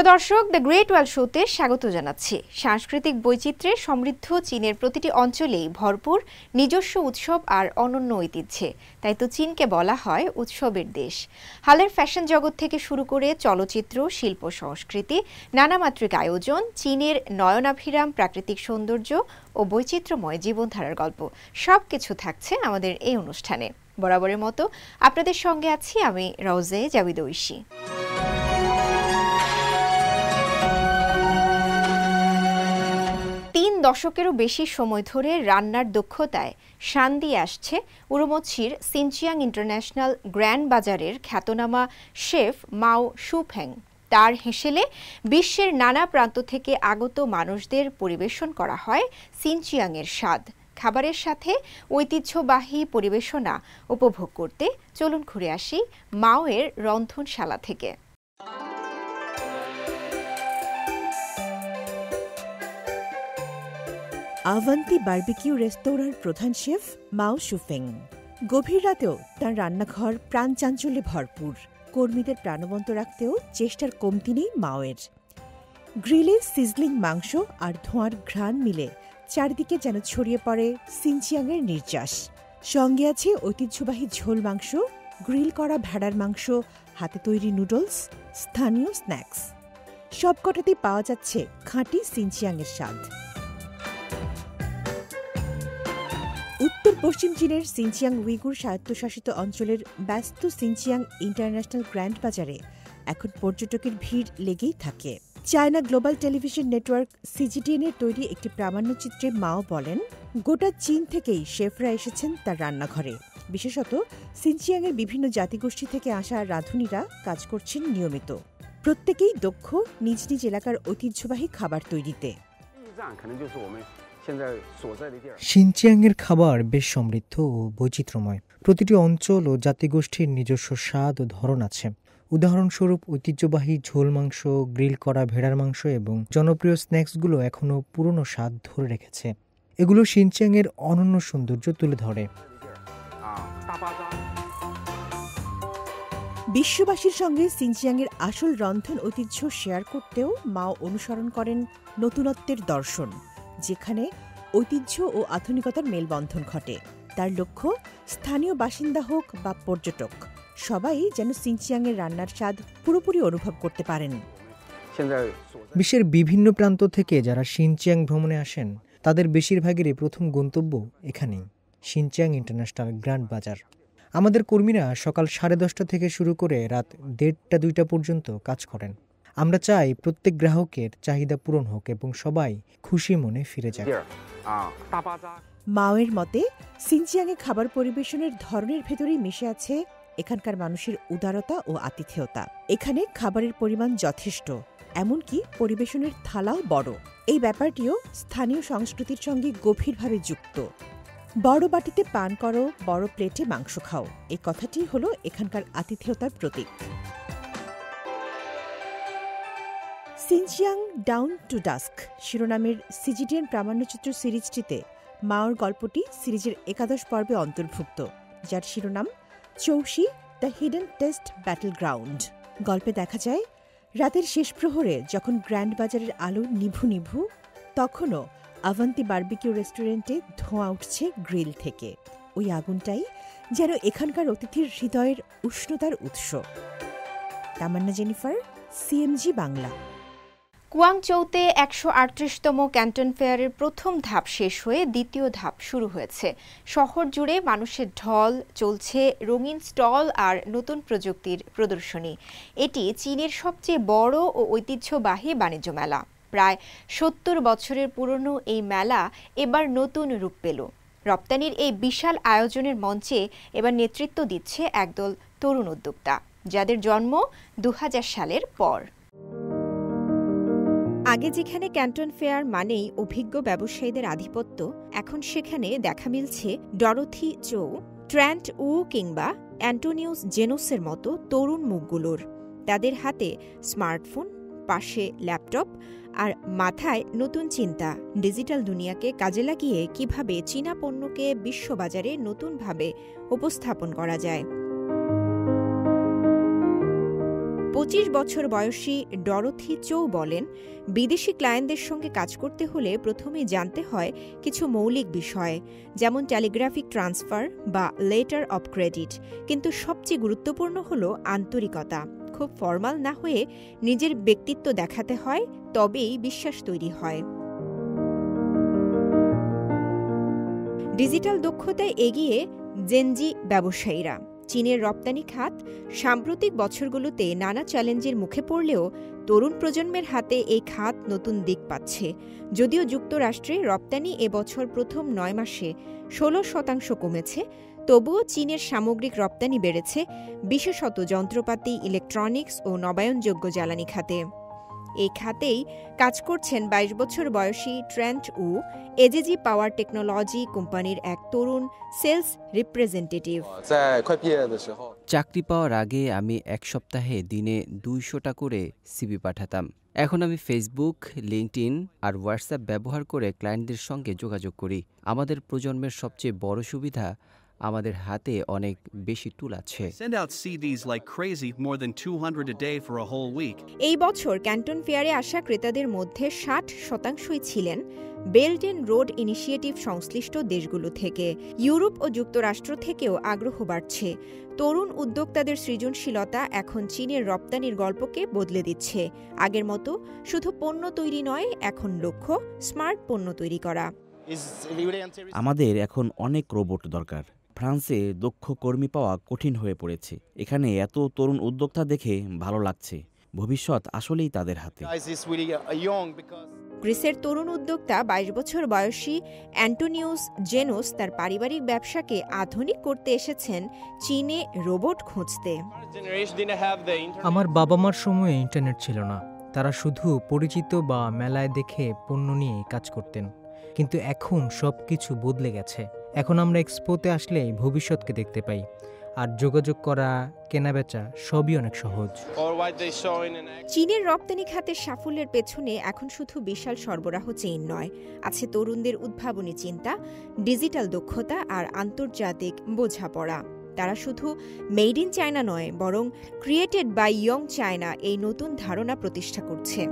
প্রিয় দর্শক, the great ওয়াল শোতে স্বাগত জানাচ্ছি। সাংস্কৃতিক বৈচিত্র্যে সমৃদ্ধ চীনের প্রতিটি অঞ্চলেই ভরপুর নিজস্ব উৎসব আর অনন্য ঐতিহ্যে। তাই তো চীনকে বলা হয় উৎসবের দেশ। হালের ফ্যাশন জগৎ থেকে শুরু করে চলচ্চিত্র, শিল্প, সংস্কৃতি, নানামাত্রিক আয়োজন, চীনের নয়নাভিরাম প্রাকৃতিক সৌন্দর্য ও বৈচিত্র্যময় জীবনধারার গল্প সবকিছু থাকছে আমাদের এই অনুষ্ঠানে। বরাবরের মতো আপনাদের সঙ্গে আছি আমি রওজে জাবিদ ঐশী। 3 দশকেরও বেশি সময় ধরে রান্নার দক্ষতায় শান দিয়ে আসছে উরুমছির সিনচিয়াং ইন্টারন্যাশনাল গ্র্যান্ড বাজারের খ্যাতনামা শেফ মাও শুফেং। তার হেসেলে বিশ্বের নানা প্রান্ত থেকে আগত মানুষদের পরিবেশন করা হয় সিনচিয়াংয়ের স্বাদ। খাবারের সাথে ঐতিহ্যবাহী পরিবেশনা উপভোগ করতে চলুন ঘুরে আসি মাওয়ের রন্ধনশালা থেকে। আভান্তি বারবিকিউ রেস্তোরাঁর প্রধান শেফ মাও শুফেং। গভীর রাতেও তাঁর রান্নাঘর প্রাণ চাঞ্চল্যে ভরপুর। কর্মীদের প্রাণবন্ত রাখতেও চেষ্টার কমতি নেই মাওয়ের। গ্রিলে সিজলিং মাংস আর ধোঁয়ার ঘ্রাণ মিলে চারিদিকে যেন ছড়িয়ে পড়ে সিনচিয়াংয়ের নির্যাস। সঙ্গে আছে ঐতিহ্যবাহী ঝোল মাংস, গ্রিল করা ভেড়ার মাংস, হাতে তৈরি নুডলস, স্থানীয় স্ন্যাক্স। সবকটাতেই পাওয়া যাচ্ছে খাঁটি সিনচিয়াংয়ের স্বাদ। উত্তর পশ্চিম চীনের সিনচিয়াং উইগুর স্বায়ত্তশাসিত অঞ্চলের ব্যস্ত সিনচিয়াং ইন্টারন্যাশনাল গ্র্যান্ড বাজারে এখন পর্যটকের ভিড় লেগেই থাকে। চায়না গ্লোবাল টেলিভিশন নেটওয়ার্ক সিজিটিএনের তৈরি একটি প্রামাণ্যচিত্রে মাও বলেন, গোটা চীন থেকেই শেফরা এসেছেন তার রান্নাঘরে। বিশেষত সিনচিয়াংয়ের বিভিন্ন জাতিগোষ্ঠী থেকে আসা রাঁধুনিরা কাজ করছেন নিয়মিত। প্রত্যেকেই দক্ষ নিজ নিজ এলাকার ঐতিহ্যবাহী খাবার তৈরিতে। সিনচিয়াংয়ের খাবার বেশ সমৃদ্ধ ও বৈচিত্র্যময়। প্রতিটি অঞ্চল ও জাতিগোষ্ঠীর নিজস্ব স্বাদ ও ধরন আছে। উদাহরণস্বরূপ ঐতিহ্যবাহী ঝোল মাংস, গ্রিল করা ভেড়ার মাংস এবং জনপ্রিয় স্ন্যাক্সগুলো এখনও পুরনো স্বাদ ধরে রেখেছে। এগুলো সিনচিয়াংয়ের অনন্য সৌন্দর্য তুলে ধরে। বিশ্ববাসীর সঙ্গে সিনচিয়াংয়ের আসল রন্ধন ঐতিহ্য শেয়ার করতেও মাও অনুসরণ করেন নতুনত্বের দর্শন, যেখানে ঐতিহ্য ও আধুনিকতার মেলবন্ধন ঘটে। তার লক্ষ্য, স্থানীয় বাসিন্দা হোক বা পর্যটক, সবাই যেন সিনচিয়াংয়ের রান্নার স্বাদ পুরোপুরি অনুভব করতে পারেন। বিশ্বের বিভিন্ন প্রান্ত থেকে যারা সিনচিয়াং ভ্রমণে আসেন তাদের বেশিরভাগেরই প্রথম গন্তব্য এখানেই, সিনচিয়াং ইন্টারন্যাশনাল গ্র্যান্ড বাজার। আমাদের কর্মীরা সকাল 10:30 থেকে শুরু করে রাত 1:30-2টা পর্যন্ত কাজ করেন। আমরা চাই প্রত্যেক গ্রাহকের চাহিদা পূরণ হোক এবং সবাই খুশি মনে ফিরে যায়। মাওয়ের মতে সিনচিয়াংয়ে খাবার পরিবেশনের ধরনের ভেতরেই মিশে আছে এখানকার মানুষের উদারতা ও আতিথেয়তা। এখানে খাবারের পরিমাণ যথেষ্ট, এমনকি পরিবেশনের থালাও বড়। এই ব্যাপারটিও স্থানীয় সংস্কৃতির সঙ্গে গভীরভাবে যুক্ত। বড় বাটিতে পান করো, বড় প্লেটে মাংস খাও, এই কথাটি হলো এখানকার আতিথেয়তার প্রতীক। সিনচিয়াং ডাউন টু ডাস্ক শিরোনামের সিজিটিএন প্রামাণ্যচিত্র সিরিজটিতে মাওর গল্পটি সিরিজের 11 পর্বে অন্তর্ভুক্ত, যার শিরোনাম চৌশি the hidden taste battleground. গল্পে দেখা যায়, রাতের শেষ প্রহরে যখন গ্র্যান্ড বাজারের আলো নিভু নিভু, তখনও আভান্তি বারবিকিউ রেস্টুরেন্টে ধোঁয়া উঠছে গ্রিল থেকে। ওই আগুনটাই যেন এখানকার অতিথির হৃদয়ের উষ্ণতার উৎস। তামান্না জেনিফার, সিএমজি বাংলা। কুয়াংচৌতে 138তম ক্যান্টন ফেয়ারের প্রথম ধাপ শেষ হয়ে দ্বিতীয় ধাপ শুরু হয়েছে। শহর জুড়ে মানুষের ঢল, চলছে রঙিন স্টল আর নতুন প্রযুক্তির প্রদর্শনী। এটি চীনের সবচেয়ে বড় ও ঐতিহ্যবাহী বাণিজ্য মেলা। প্রায় 70 বছরের পুরনো এই মেলা এবার নতুন রূপ পেল। রপ্তানির এই বিশাল আয়োজনের মঞ্চে এবার নেতৃত্ব দিচ্ছে একদল তরুণ উদ্যোক্তা, যাদের জন্ম 2000 সালের পর। আগে যেখানে ক্যান্টন ফেয়ার মানেই অভিজ্ঞ ব্যবসায়ীদের আধিপত্য, এখন সেখানে দেখা মিলছে ডরোথি চৌ, ট্র্যান্ট উ কিংবা অ্যান্টোনিউস জেনোসের মতো তরুণ মুখগুলোর। তাদের হাতে স্মার্টফোন, পাশে ল্যাপটপ আর মাথায় নতুন চিন্তা, ডিজিটাল দুনিয়াকে কাজে লাগিয়ে কিভাবে চীনা পণ্যকে বিশ্ববাজারে নতুনভাবে উপস্থাপন করা যায়। 25 বছর বয়সী ডরোথি চৌ বলেন, বিদেশি ক্লায়েন্টদের সঙ্গে কাজ করতে হলে প্রথমেই জানতে হয় কিছু মৌলিক বিষয়, যেমন টেলিগ্রাফিক ট্রান্সফার বা লেটার অব ক্রেডিট। কিন্তু সবচেয়ে গুরুত্বপূর্ণ হলো আন্তরিকতা। খুব ফর্মাল না হয়ে নিজের ব্যক্তিত্ব দেখাতে হয়, তবেই বিশ্বাস তৈরি হয়। ডিজিটাল দক্ষতায় এগিয়ে জেনজি ব্যবসায়ীরা। চীনের রপ্তানি খাত সাম্প্রতিক বছরগুলোতে নানা চ্যালেঞ্জের মুখে পড়লেও তরুণ প্রজন্মের হাতে এই খাত নতুন দিক পাচ্ছে। যদিও যুক্তরাষ্ট্রে রপ্তানি এবছর প্রথম 9 মাসে 16% কমেছে, তবুও চীনের সামগ্রিক রপ্তানি বেড়েছে, বিশেষত যন্ত্রপাতি, ইলেকট্রনিক্স ও নবায়নযোগ্য জ্বালানি খাতে। এই খাতেই কাজ করছেন 22 বছর বয়সী ট্রেন্ট উ, এজেজি পাওয়ার টেকনোলজি কোম্পানির এক তরুণ সেলস রিপ্রেজেন্টেটিভ। চাকরি পাওয়ার আগে আমি এক সপ্তাহে দিনে 200টা করে সিভি পাঠাতাম। এখন আমি ফেসবুক, লিঙ্কডইন আর হোয়াটসঅ্যাপ ব্যবহার করে ক্লায়েন্টদের সঙ্গে যোগাযোগ করি। আমাদের প্রজন্মের সবচেয়ে বড় সুবিধা, আমাদের হাতে অনেক বেশি টুল আছে। Send out CDs like crazy, more than 200 a day for a whole week. এই বছর ক্যান্টন ফেয়ারে আসা ক্রেতাদের মধ্যে 60%ই ছিলেন বেল্ট অ্যান্ড রোড ইনিশিয়েটিভ সংশ্লিষ্ট দেশগুলো থেকে। ইউরোপ ও যুক্তরাষ্ট্র থেকেও আগ্রহ বাড়ছে। তরুণ উদ্যোক্তাদের সৃজনশীলতা এখন চীনের রপ্তানির গল্পকে বদলে দিচ্ছে। আগের মতো শুধু পণ্য তৈরি নয়, এখন লক্ষ্য স্মার্ট পণ্য তৈরি করা। আমাদের এখন অনেক রোবট দরকার। ফ্রান্সে দক্ষ কর্মী পাওয়া কঠিন হয়ে পড়েছে। এখানে এত তরুণ উদ্যোক্তা দেখে ভালো লাগছে। ভবিষ্যৎ আসলেই তাদের হাতে। গ্রিসের তরুণ উদ্যোক্তা 22 বছর বয়সী অ্যান্টোনিউস জেনোস তার পারিবারিক ব্যবসাকে আধুনিক করতে এসেছেন চীনে রোবট খুঁজতে। আমার বাবা মার সময়ে ইন্টারনেট ছিল না, তারা শুধু পরিচিত বা মেলায় দেখে পণ্য নিয়ে কাজ করতেন। কিন্তু এখন সব কিছু বদলে গেছে। এখন আমরা এক্সপোতে আসলেই ভবিষ্যৎকে দেখতে পাই, আর যোগাযোগ করা, কেনাবেচা সবই অনেক সহজ। চীনের রপ্তানি খাতের সাফল্যের পেছনে এখন শুধু বিশাল সরবরাহ চেইন নয়, আছে তরুণদের উদ্ভাবনী চিন্তা, ডিজিটাল দক্ষতা আর আন্তর্জাতিক বোঝাপড়া। তারা শুধু মেড ইন চায়না নয়, বরং ক্রিয়েটেড বাই ইয়ং চায়না এই নতুন ধারণা প্রতিষ্ঠা করছে।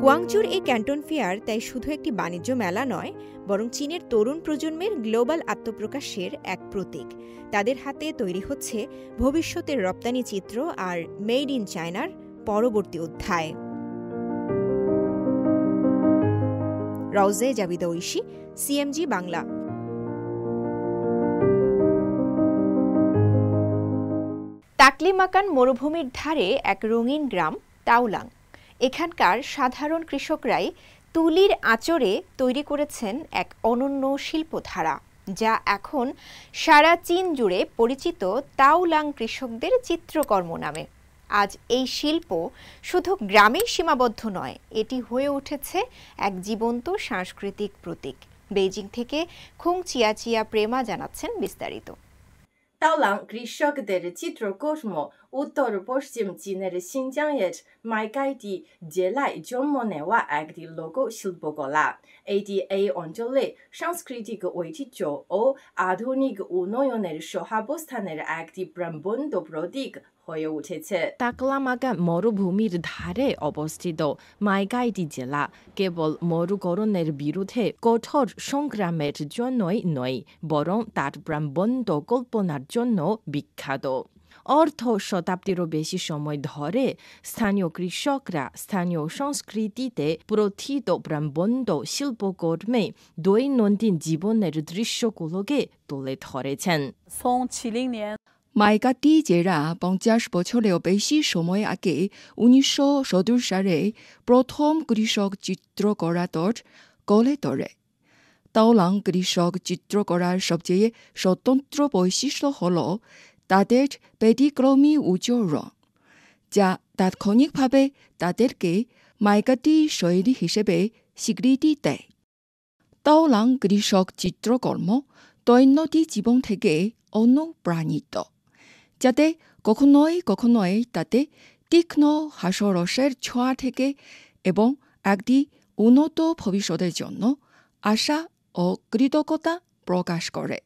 গুয়াংজুর এই ক্যান্টন ফেয়ার তাই শুধু একটি বাণিজ্য মেলা নয়, বরং চীনের তরুণ প্রজন্মের গ্লোবাল আত্মপ্রকাশের এক প্রতীক। তাদের হাতে তৈরি হচ্ছে ভবিষ্যতের রপ্তানি চিত্র আর মেড ইন চায়নার পরবর্তী অধ্যায়। রওজে জাবিদা ঐশী, সিএমজি বাংলা। তাকলিমাকান মরুভূমির ধারে এক রঙিন গ্রাম তাওলাং। এখানকার সাধারণ কৃষকরাই তুলির আঁচড়ে তৈরি করেছেন এক অনন্য শিল্পধারা, যা এখন সারা চীন জুড়ে পরিচিত তাওলাং কৃষকদের চিত্রকর্ম নামে। আজ এই শিল্প শুধু গ্রামেই সীমাবদ্ধ নয়, এটি হয়ে উঠেছে এক জীবন্ত সাংস্কৃতিক প্রতীক। বেইজিং থেকে খুং চিয়া প্রেমা জানাচ্ছেন বিস্তারিত। তাওলাং কৃষকদের চিত্রকর্ম উত্তর পশ্চিম চীনের সিনজিয়াংয়ের মাইকাইটি জেলায় জন্ম নেওয়া একটি লোক শিল্পকলা। এটি এই অঞ্চলে সাংস্কৃতিক ঐতিহ্য ও আধুনিক উন্নয়নের সহাবস্থানের একটি প্রাণবন্ত প্রতীক হয়ে উঠেছে। তাকলামাকান মরুভূমির ধারে অবস্থিত মাইকাইটি জেলা কেবল মরুকরণের বিরুদ্ধে কঠোর সংগ্রামের জন্যই নয়, বরং তার প্রাণবন্ত কল্পনার জন্য বিখ্যাত। অর্ধ শতাব্দীরও বেশি সময় ধরে স্থানীয় কৃষকরা স্থানীয় সংস্কৃতিতে প্রথিত প্রাণবন্ত শিল্পকর্মে দৈনন্দিন জীবনের দৃশ্যগুলোকে তুলে ধরেছেন। মাইকাটি জেলা 50 বছরেও বেশি সময় আগে 1914 সালে প্রথম কৃষক চিত্রকলা দল গড়ে তোলে। তাওলাং কৃষক চিত্রকলার সবচেয়ে স্বতন্ত্র বৈশিষ্ট্য হল তাদের ব্যতিক্রমী উজ্জ্বল রং, যা তাৎক্ষণিকভাবে তাদেরকে মাইকাটি শৈলী হিসেবে স্বীকৃতি দেয়। তাওলাং কৃষক চিত্রকর্ম দৈনন্দিন জীবন থেকে অনুপ্রাণিত, যাতে কখনোই তাতে তীক্ষ্ণ হাস্যরসের ছোঁয়া থেকে এবং একটি উন্নত ভবিষ্যতের জন্য আশা ও কৃতজ্ঞতা প্রকাশ করে।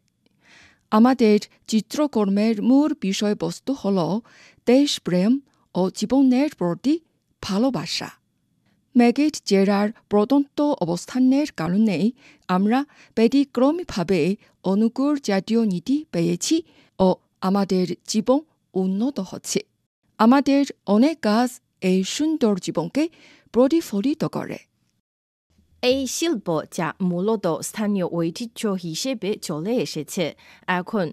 আমাদের চিত্রকর্মের মূল বিষয়বস্তু হল দেশপ্রেম ও জীবনের প্রতি ভালোবাসা। ম্যাগিট জেরার প্রদত্ত অবস্থানের কারণেই আমরা ব্যতিক্রমীভাবে অনুকূল জাতীয় নীতি পেয়েছি ও আমাদের জীবন উন্নত হচ্ছে। আমাদের অনেক কাজ এই সুন্দর জীবনকে প্রতিফলিত করে। এই শিল্প যা মূলত স্থানীয় ঐতিহ্য হিসেবে চলে এসেছে, এখন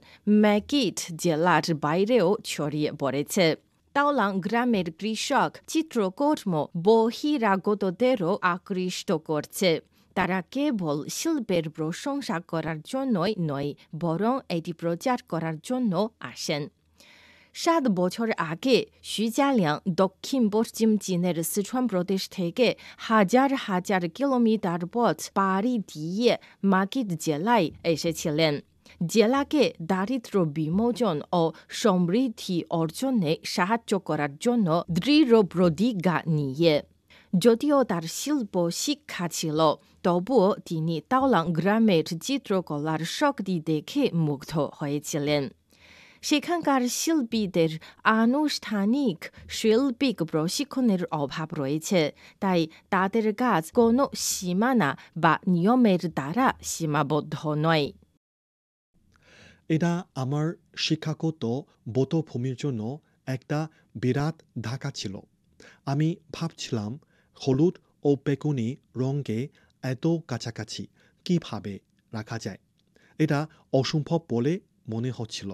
ম্যাগিট জেলার বাইরেও ছড়িয়ে পড়েছে। তাওলাং গ্রামের কৃষক চিত্রকর্ম বহিরাগতদেরও আকৃষ্ট করছে। তারা কেবল শিল্পের প্রশংসা করার জন্যই নয়, বরং এটি প্রচার করার জন্য আসেন। 7 বছর আগে徐家良 দক্ষিণ পশ্চিম চীনের সিচুয়ান প্রদেশ থেকে হাজার হাজার কিলোমিটার পথ পাড়ি দিয়ে মাগিট জেলায় এসেছিলেন, জেলাকে দারিদ্র্য বিমোচন ও সমৃদ্ধি অর্জনে সাহায্য করার জন্য দৃঢ় প্রতিজ্ঞা নিয়ে। যদিও তার শিল্প শিক্ষা ছিল, তবুও তিনি তাওলাং গ্রামের চিত্রকলার শক্তি দেখে মুগ্ধ হয়েছিলেন। সেখানকার শিল্পীদের আনুষ্ঠানিক শৈল্পিক প্রশিক্ষণের অভাব রয়েছে, তাই তাদের কাজ কোনো সীমানা বা নিয়মের দ্বারা সীমাবদ্ধ নয়। এটা আমার শিক্ষাগত বোধভূমির জন্য একটা বিরাট ধাক্কা ছিল। আমি ভাবছিলাম হলুদ ও বেগুনি রঙে এত কাছাকাছি কিভাবে রাখা যায়। এটা অসম্ভব বলে মনে হচ্ছিল,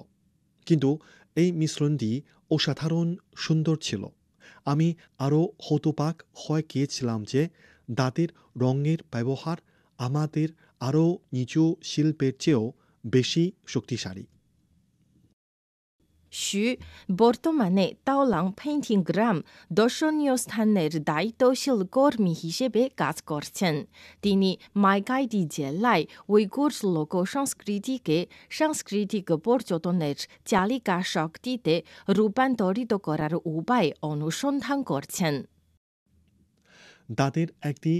কিন্তু এই মিশ্রণটি অসাধারণ সুন্দর ছিল। আমি আরও হতবাক হয়ে গিয়েছিলাম যে দাঁতের রঙের ব্যবহার আমাদের আরও নিচু শিল্পের চেয়েও বেশি শক্তিশালী। বর্তমানে তাওলাং পেইন্টিং গ্রাম দর্শনীয় স্থানের দায়িত্বশীল কর্মী হিসেবে কাজ করছেন। তিনি মাইকাইদি জেলায় উইগুর লোক সংস্কৃতিকে সাংস্কৃতিক পর্যটনের চালিকা শক্তিতে রূপান্তরিত করার উপায় অনুসন্ধান করছেন। তাদের একটি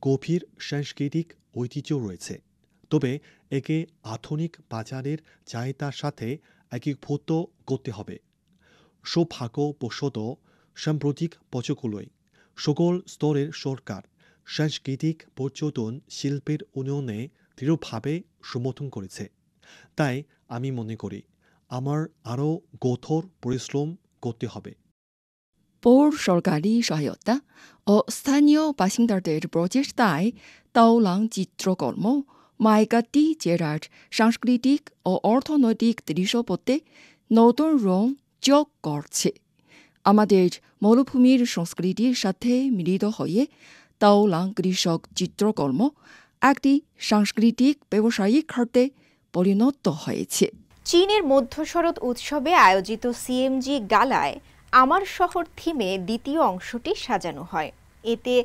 গভীর সাংস্কৃতিক ঐতিহ্য রয়েছে, তবে একে আধুনিক বাজারের চাহিদার সাথে একীভূত করতে হবে। সৌভাগ্যবশত সাম্প্রতিক বছরগুলোয় সকল স্তরের সরকার সাংস্কৃতিক পর্যটন শিল্পের উন্নয়নে দৃঢ়ভাবে সমর্থন করেছে। তাই আমি মনে করি আমার আরও কঠোর পরিশ্রম করতে হবে। পৌর সরকারি সহায়তা ও স্থানীয় বাসিন্দাদের প্রচেষ্টায় তাওলাং চিত্রকর্ম মাইকাটি জেলার সাংস্কৃতিক ও অর্থনৈতিক দৃশ্যপটে নতুন রং যোগ করছে। আমাদের মরুভূমির সংস্কৃতির সাথে মিলিত হয়ে তাওলাং কৃষক চিত্রকর্ম একটি সাংস্কৃতিক ব্যবসায়িক খাতে পরিণত হয়েছে। চীনের মধ্য শরৎ উৎসবে আয়োজিত সিএমজি গালায় আমার শহর থিমে দ্বিতীয় অংশটি সাজানো হয়। এতে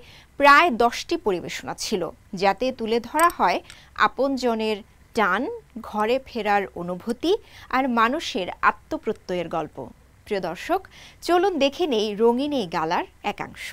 প্রায় 10টি পরিবেশনা ছিল, যাতে তুলে ধরা হয় আপনজনের টান, ঘরে ফেরার অনুভূতি আর মানুষের আত্মপ্রত্যয়ের গল্প। প্রিয় দর্শক, চলুন দেখে নেই রঙিন এই গালার একাংশ।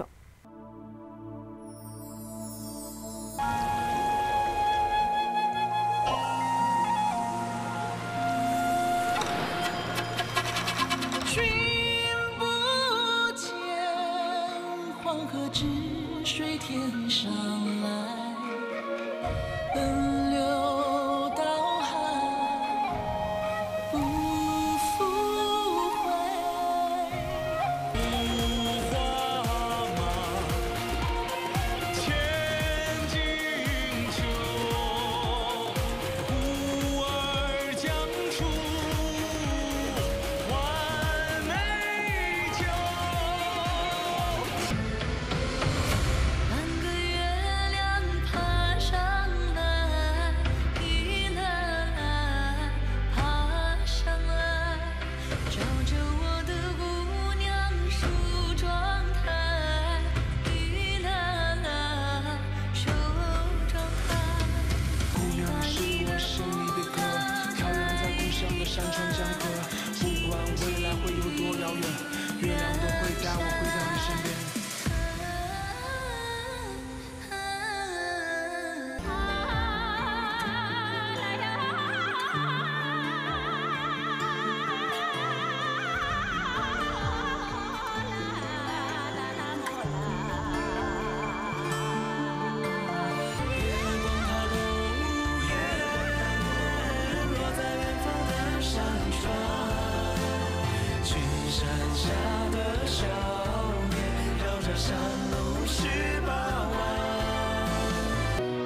山路十八弯。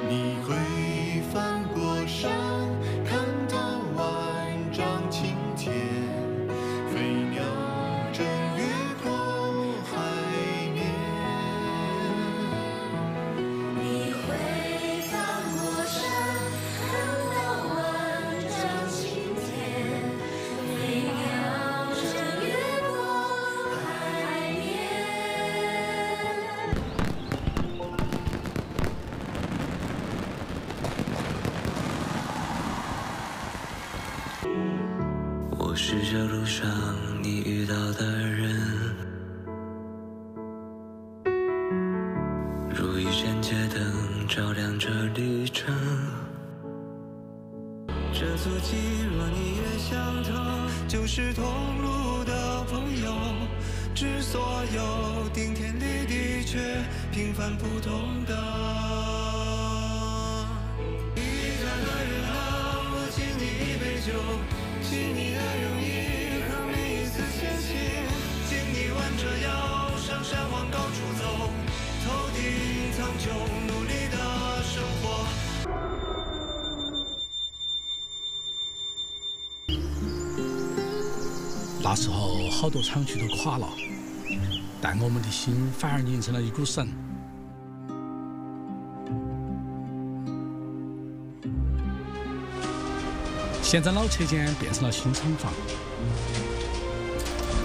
你会翻过山，看到万丈青天，飞鸟正越过海面。你会翻过山，看到万丈青天，飞鸟正越过海面。我是这路上你遇到的人，如一盏街灯照亮这旅程。这足迹若你也相同，就是同路的朋友。知所有，顶天立地却平凡不同的。一盏河日航，我敬你一杯酒，敬你的容易和每一次前行，敬你弯着腰上山往高处走，头顶苍穹，努力的生活。那时候好多厂区都垮了，但我们的心反而凝成了一股绳。现在老车间变成了新厂房，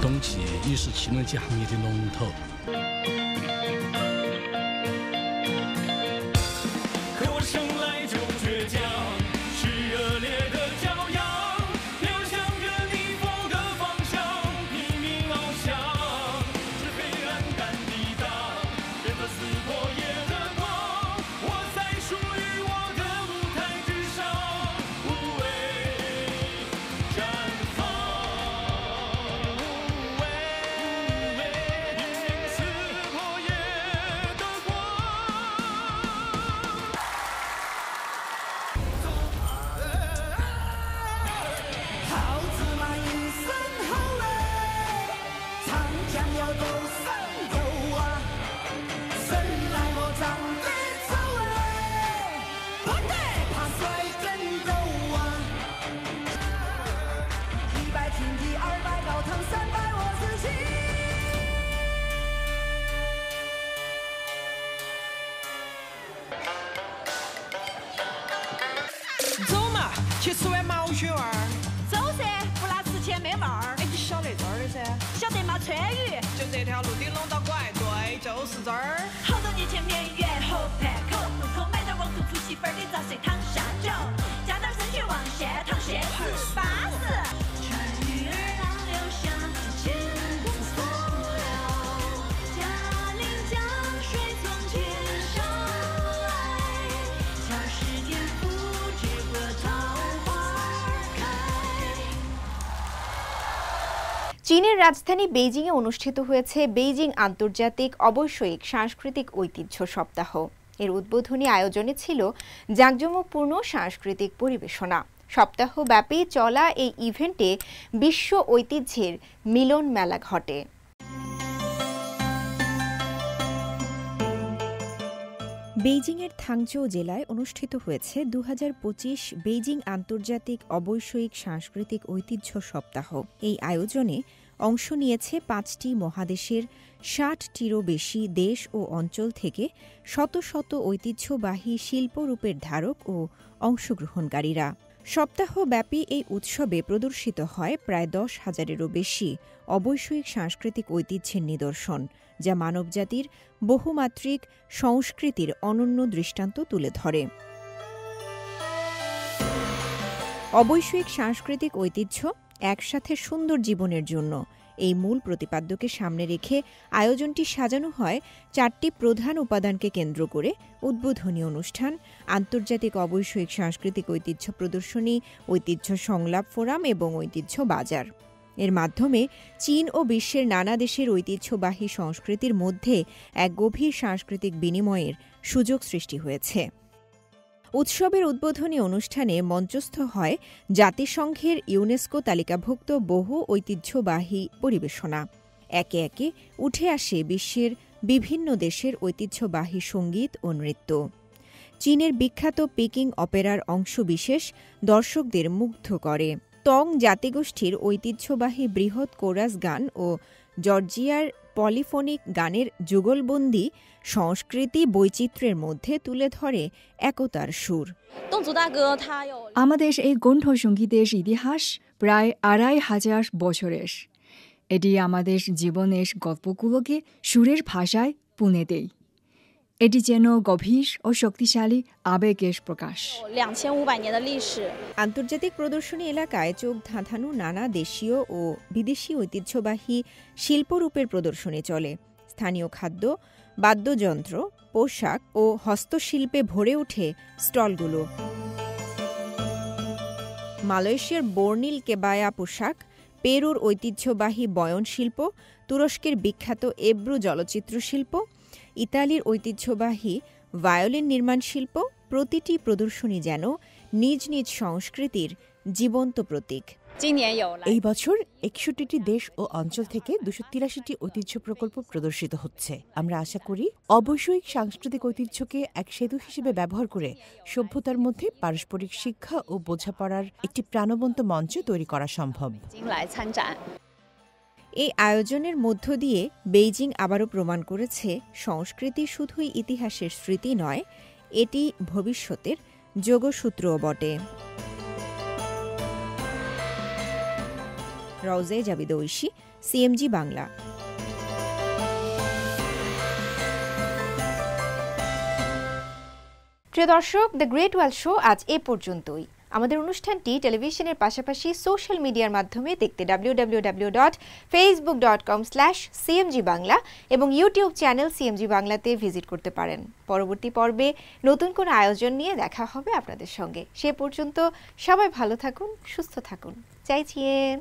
东汽已是汽轮机行业的龙头。可我生来就倔强，是热烈的骄阳，飘向着你否的方向，拼命翱翔，是黑暗敢抵挡，任何撕破夜的光，我在属于我的舞台之上，无畏绽放，无畏撕破夜的光。好子嘛一身好嘞，长江要走深沟啊，生来我长得丑嘞，不得怕摔跟头啊。100平地200高堂300我自己。走嘛，去吃碗毛血旺。走噻，不拿吃钱没味儿。哎，你晓得这儿的噻？晓得吗？川渝，就这条路顶龙到拐，对，就是这儿。好多年前面沿河畔口，路口买点网头出气粉的杂碎糖下酒，加点生血旺县糖鲜吃巴适。川渝儿郎留下千古风流，嘉陵江水从天上来，叫世间不知何桃花开。চীনের রাজধানী বেইজিংয়ে অনুষ্ঠিত হয়েছে বেইজিং আন্তর্জাতিক অবৈষয়িক সাংস্কৃতিক ঐতিহ্য সপ্তাহ। এর উদ্বোধনী আয়োজনে ছিল জাঁকজমকপূর্ণ সাংস্কৃতিক পরিবেশনা। সপ্তাহব্যাপী চলা এই ইভেন্টে বিশ্ব ঐতিহ্যের মিলন মেলা ঘটে। বেইজিংয়ের থাংচৌ জেলায় অনুষ্ঠিত হয়েছে ২০২৫ বেইজিং আন্তর্জাতিক অবৈষয়িক সাংস্কৃতিক ঐতিহ্য সপ্তাহ। এই আয়োজনে অংশ নিয়েছে ৫টি মহাদেশের ৬০টিরও বেশি দেশ ও অঞ্চল থেকে শত শত ঐতিহ্যবাহী শিল্পরূপের ধারক ও অংশগ্রহণকারীরা। সপ্তাহব্যাপী এই উৎসবে প্রদর্শিত হয় প্রায় ১০,০০০-এরও বেশি অবৈষয়িক সাংস্কৃতিক ঐতিহ্যের নিদর্শন, যা মানবজাতির বহুমাত্রিক সংস্কৃতির অনন্য দৃষ্টান্ত তুলে ধরে। অবৈষয়িক সাংস্কৃতিক ঐতিহ্য একসাথে সুন্দর জীবনের জন্য এই মূল প্রতিপাদ্যকে সামনে রেখে আয়োজনটি সাজানো হয় ৪টি প্রধান উপাদানকে কেন্দ্র করে: উদ্বোধনী অনুষ্ঠান, আন্তর্জাতিক অবৈষয়িক সাংস্কৃতিক ঐতিহ্য প্রদর্শনী, ঐতিহ্য সংলাপ ফোরাম এবং ঐতিহ্য বাজার। এর মাধ্যমে চীন ও বিশ্বের নানা দেশের ঐতিহ্যবাহী সংস্কৃতির মধ্যে এক গভীর সাংস্কৃতিক বিনিময়ের সুযোগ সৃষ্টি হয়েছে। উৎসবের উদ্বোধনী অনুষ্ঠানে মঞ্চস্থ হয় জাতিসংঘের ইউনেস্কো তালিকাভুক্ত বহু ঐতিহ্যবাহী পরিবেশনা। একে একে উঠে আসে বিশ্বের বিভিন্ন দেশের ঐতিহ্যবাহী সঙ্গীত ও নৃত্য। চীনের বিখ্যাত পিকিং অপেরার অংশবিশেষ দর্শকদের মুগ্ধ করে। তং জাতিগোষ্ঠীর ঐতিহ্যবাহী বৃহৎ কোরাস গান ও জর্জিয়ার পলিফোনিক গানের যুগলবন্দি সংস্কৃতি বৈচিত্র্যের মধ্যে তুলে ধরে একতার সুর। আমাদের এই কণ্ঠসঙ্গীতের ইতিহাস প্রায় ২৫০০ বছরের। এটি আমাদের জীবনের গল্পগুলোকে সুরের ভাষায় পুনে দেয়। এটি যেন গভীর ও শক্তিশালী আবেগের প্রকাশ। আন্তর্জাতিক প্রদর্শনী এলাকায় চোখ ধাঁধানো নানা দেশীয় ও বিদেশি ঐতিহ্যবাহী শিল্পরূপের প্রদর্শনী চলে। স্থানীয় খাদ্য, বাদ্যযন্ত্র, পোশাক ও হস্তশিল্পে ভরে ওঠে স্টলগুলো। মালয়েশিয়ার বর্নিল কেবায়া পোশাক, পেরুর ঐতিহ্যবাহী বয়ন শিল্প, তুরস্কের বিখ্যাত এব্রু চলচ্চিত্র শিল্প, ইতালির ঐতিহ্যবাহী ভায়োলিন নির্মাণ শিল্প, প্রতিটি প্রদর্শনী যেন নিজ নিজ সংস্কৃতির জীবন্ত প্রতীক। এই বছর ৬১টি দেশ ও অঞ্চল থেকে ২৮৩টি ঐতিহ্য প্রকল্প প্রদর্শিত হচ্ছে। আমরা আশা করি অবশ্যই সাংস্কৃতিক ঐতিহ্যকে এক সেতু হিসেবে ব্যবহার করে সভ্যতার মধ্যে পারস্পরিক শিক্ষা ও বোঝাপড়ার একটি প্রাণবন্ত মঞ্চ তৈরি করা সম্ভব। এই আয়োজনের মধ্য দিয়ে বেইজিং আবারও প্রমাণ করেছে সংস্কৃতি শুধুই ইতিহাসের স্মৃতি নয়, এটি ভবিষ্যতের যোগসূত্রও বটে। রওজে জাবিদ ঐশী, সিএমজি বাংলা। প্রিয় দর্শক, দ্য গ্রেট ওয়াল শো আজ এ পর্যন্তই। আমাদের অনুষ্ঠানটি টেলিভিশনের পাশাপাশি সোশ্যাল মিডিয়ার মাধ্যমে দেখতে www.facebook.com/cmg বাংলা এবং ইউটিউব চ্যানেল সিএমজি বাংলাতে ভিজিট করতে পারেন। পরবর্তী পর্বে নতুন কোনো আয়োজন নিয়ে দেখা হবে আপনাদের সঙ্গে। সে পর্যন্ত সবাই ভালো থাকুন, সুস্থ থাকুন। চাইছিয়েন।